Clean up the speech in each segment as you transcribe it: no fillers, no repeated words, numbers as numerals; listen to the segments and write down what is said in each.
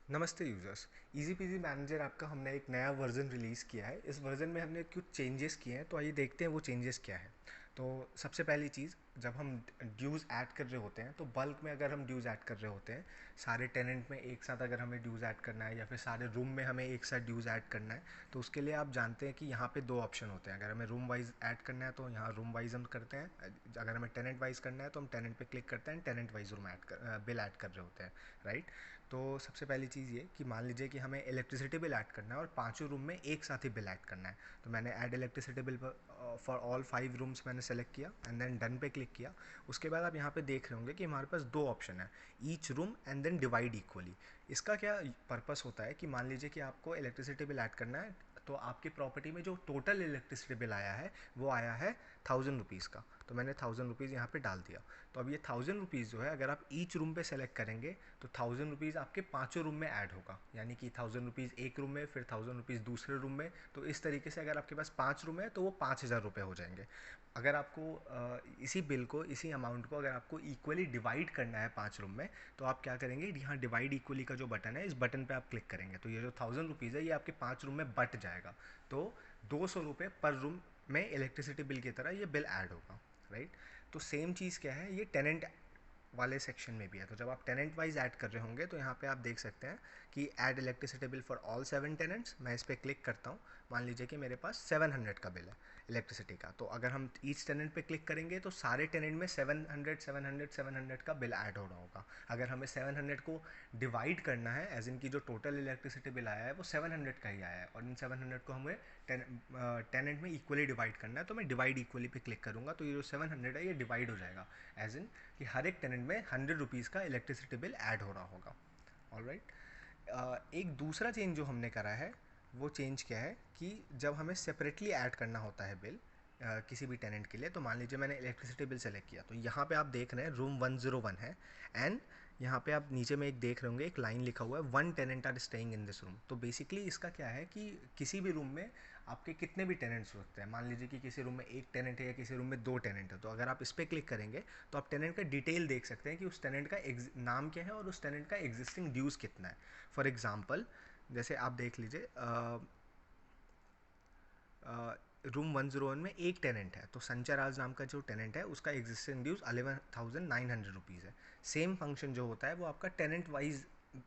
नमस्ते users. Easy पीज़ी manager app का हमने एक नया वर्ज़न रिलीज़ किया है। इस वर्ज़न में हमने कुछ चेंजेस किए हैं, तो आइए देखते हैं वो चेंजेस क्या है। तो सबसे पहली चीज़, जब हम ड्यूज़ ऐड कर रहे होते हैं तो बल्क में अगर हम ड्यूज़ ऐड कर रहे होते हैं, सारे टेनेंट में एक साथ अगर हमें ड्यूज़ ऐड करना है या फिर सारे रूम में हमें एक साथ ड्यूज़ ऐड करना है, तो उसके लिए आप जानते हैं कि यहाँ पे दो ऑप्शन होते हैं। अगर हमें रूम वाइज़ ऐड करना है तो यहाँ रूम वाइज़ हम करते हैं, अगर हमें टेनेंट वाइज़ करना है तो हम टेनेंट पे क्लिक करते हैं, tenant wise room bill add कर रहे होते हैं, राइट। तो सबसे पहली चीज़ ये कि मान लीजिए कि हमें इलेक्ट्रिसिटी बिल ऐड करना है और पांचों रूम में एक साथ ही बिल ऐड करना है। तो मैंने add electricity bill for all 5 rooms मैंने सेलेक्ट किया एंड देन डन पे क्लिक किया। उसके बाद आप यहाँ पे देख रहे होंगे कि हमारे पास दो ऑप्शन है, each room and then divide equally. इसका क्या पर्पस होता है कि मान लीजिए कि आपको इलेक्ट्रिसिटी बिल ऐड करना है, तो आपकी प्रॉपर्टी में जो टोटल इलेक्ट्रिसिटी बिल आया है वो आया है 1000 रुपीज़ का। तो मैंने 1000 रुपीज़ यहाँ पे डाल दिया। तो अब ये 1000 रुपीज़ जो है, अगर आप ईच रूम पे सेलेक्ट करेंगे तो 1000 रुपीज़ आपके पाँचों रूम में ऐड होगा, यानी कि 1000 रुपीज़ एक रूम में, फिर 1000 रुपीज़ दूसरे रूम में। तो इस तरीके से अगर आपके पास 5 रूम है तो वो 5000 रुपये हो जाएंगे। अगर आपको इसी बिल को, इसी अमाउंट को अगर आपको इक्वली डिवाइड करना है 5 रूम में, तो आप क्या करेंगे, यहाँ डिवाइड इक्वली का जो बटन है, इस बटन पे आप क्लिक करेंगे तो ये जो 1000 रुपीज़ है ये आपके 5 रूम में बट जाएगा। तो 200 रुपये पर रूम में इलेक्ट्रिसिटी बिल की तरह ये बिल ऐड होगा, राइट। तो सेम चीज़ क्या है, ये टेनेंट वाले सेक्शन में भी है। तो जब आप टेनेंट वाइज ऐड कर रहे होंगे तो यहाँ पे आप देख सकते हैं कि add electricity bill for all 7 tenants. मैं इस पर क्लिक करता हूँ। मान लीजिए कि मेरे पास 700 का बिल है इलेक्ट्रिसिटी का, तो अगर हम ईच टेनेंट पे क्लिक करेंगे तो सारे टेनेंट में 700 700 700 का बिल ऐड हो रहा होगा। अगर हमें 700 को डिवाइड करना है, एज इन की जो टोटल इलेक्ट्रिसिटी बिल आया है वो 700 का ही आया है, और इन 700 को हमें टेनेंट में इक्वली डिवाइड करना है, तो मैं डिवाइड इक्वली पे क्लिक करूँगा तो ये जो 700 है ये डिवाइड हो जाएगा, एज इन कि हर एक टेनेंट में 100 रुपीज़ का इलेक्ट्रिसिटी बिल ऐड हो रहा होगा। All right. एक दूसरा चेंज जो हमने करा है, वो चेंज क्या है कि जब हमें सेपरेटली ऐड करना होता है बिल किसी भी टेनेंट के लिए, तो मान लीजिए मैंने इलेक्ट्रिसिटी बिल सेलेक्ट किया, तो यहाँ पे आप देख रहे हैं रूम 101 है, एंड यहाँ पे आप नीचे में एक देख रहे होंगे, एक लाइन लिखा हुआ है 1 tenant are staying in this room. तो बेसिकली इसका क्या है कि किसी भी रूम में आपके कितने भी टेनेंट्स होते हैं, मान लीजिए कि किसी रूम में एक टेनेंट है या किसी रूम में दो टेनेंट है, तो अगर आप इस पर क्लिक करेंगे तो आप टेनेंट का डिटेल देख सकते हैं कि उस टेनेंट का नाम क्या है और उस टेनेंट का एग्जिस्टिंग ड्यूज़ कितना है। फॉर एग्जाम्पल, जैसे आप देख लीजिए, रूम 101 में एक टेनेंट है, तो संचय राज नाम का जो टेनेंट है उसका एग्जिस्टिंग ड्यूज़ 11,900 रुपीज़ है। सेम फंक्शन जो होता है वो आपका टेनेंट वाइज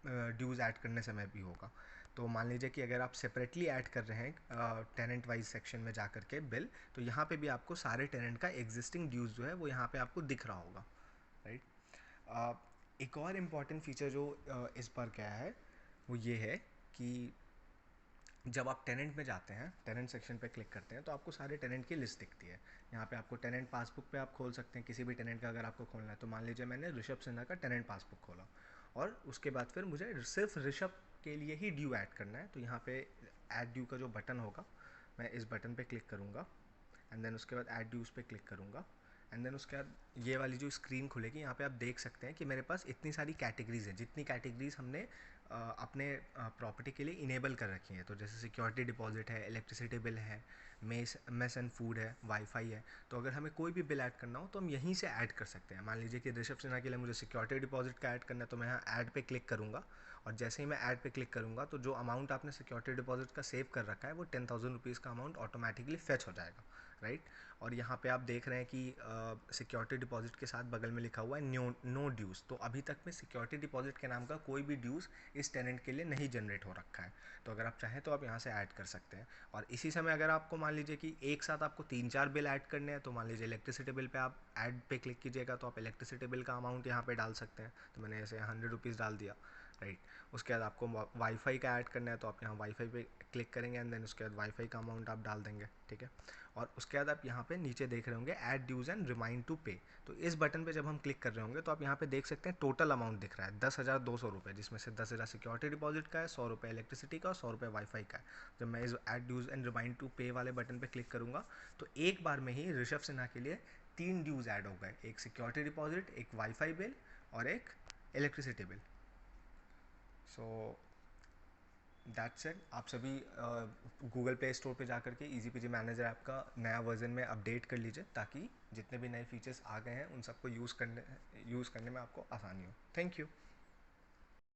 ड्यूज़ ऐड करने समय भी होगा। तो मान लीजिए कि अगर आप सेपरेटली ऐड कर रहे हैं टेनेंट वाइज सेक्शन में जा कर के बिल, तो यहाँ पे भी आपको सारे टेनेंट का एग्जिस्टिंग ड्यूज़ जो है वो यहाँ पे आपको दिख रहा होगा, राइट। एक और इम्पॉर्टेंट फीचर जो इस बार क्या है वो ये है कि जब आप टेनेंट में जाते हैं, टेनेंट सेक्शन पे क्लिक करते हैं, तो आपको सारे टेनेंट की लिस्ट दिखती है। यहाँ पे आपको टेनेंट पासबुक पे आप खोल सकते हैं किसी भी टेनेंट का, अगर आपको खोलना है। तो मान लीजिए मैंने ऋषभ सिन्हा का टेनेंट पासबुक खोला और उसके बाद फिर मुझे सिर्फ ऋषभ के लिए ही ड्यू ऐड करना है, तो यहाँ पे ऐड ड्यू का जो बटन होगा, मैं इस बटन पे क्लिक करूँगा एंड देन उसके बाद ऐड ड्यूज़ पे क्लिक करूँगा एंड देन उसके बाद ये वाली जो स्क्रीन खुलेगी, यहाँ पे आप देख सकते हैं कि मेरे पास इतनी सारी कैटेगरीज़ हैं, जितनी कैटेगरीज़ हमने अपने प्रॉपर्टी के लिए इनेबल कर रखी हैं। तो जैसे सिक्योरिटी डिपॉजिट है, इलेक्ट्रिसिटी बिल है, मेस एंड फूड है, वाईफाई है। तो अगर हमें कोई भी बिल ऐड करना हो तो हम यहीं से ऐड कर सकते हैं। मान लीजिए कि ऋषभ सिन्हा के लिए मुझे सिक्योरिटी डिपॉजिट का ऐड करना है, तो मैं यहाँ ऐड पे क्लिक करूँगा और जैसे ही मैं ऐड पे क्लिक करूँगा तो जो अमाउंट आपने सिक्योरिटी डिपॉजिट का सेव कर रखा है वो 10,000 रुपीज़ का अमाउंट ऑटोमेटिकली फेच हो जाएगा, राइट। और यहाँ पे आप देख रहे हैं कि सिक्योरिटी डिपॉजिट के साथ बगल में लिखा हुआ है नो ड्यूज़। तो अभी तक में सिक्योरिटी डिपॉजिट के नाम का कोई भी ड्यूज़ इस टेनेंट के लिए नहीं जनरेट हो रखा है। तो अगर आप चाहें तो आप यहाँ से ऐड कर सकते हैं। और इसी समय अगर आपको मान लीजिए कि एक साथ आपको 3-4 बिल ऐड करने हैं, तो मान लीजिए इलेक्ट्रिसिटी बिल पे आप ऐड पे क्लिक कीजिएगा तो आप इलेक्ट्रिसिटी बिल का अमाउंट यहाँ पे डाल सकते हैं। तो मैंने ऐसे 100 रुपीज़ डाल दिया, राइट। उसके बाद आपको वाईफाई का ऐड करना है तो आप यहाँ वाईफाई पे क्लिक करेंगे एंड देन उसके बाद वाईफाई का अमाउंट आप डाल देंगे, ठीक है। और उसके बाद आप यहाँ पे नीचे देख रहे होंगे add dues and remind to pay. तो इस बटन पे जब हम क्लिक कर रहे होंगे तो आप यहाँ पे देख सकते हैं टोटल अमाउंट दिख रहा है 10,200 रुपये, जिसमें से 10,000 सिक्योरिटी डिपॉजिट का है, 100 रुपये इलेक्ट्रिसिटी का और 100 रुपये वाईफाई का है। जब मैं इस add dues and remind to pay वाले बटन पे क्लिक करूँगा तो एक बार में ही ऋषभ सिन्हा के लिए 3 ड्यूज़ ऐड हो गए, एक सिक्योरिटी डिपॉजिट, एक वाईफाई बिल और एक electricity bill. So that's it. आप सभी गूगल प्ले स्टोर पे जा करके ईजी पीजी मैनेजर ऐप का नया वर्जन में अपडेट कर लीजिए, ताकि जितने भी नए फीचर्स आ गए हैं उन सबको यूज़ करने में आपको आसानी हो। Thank you.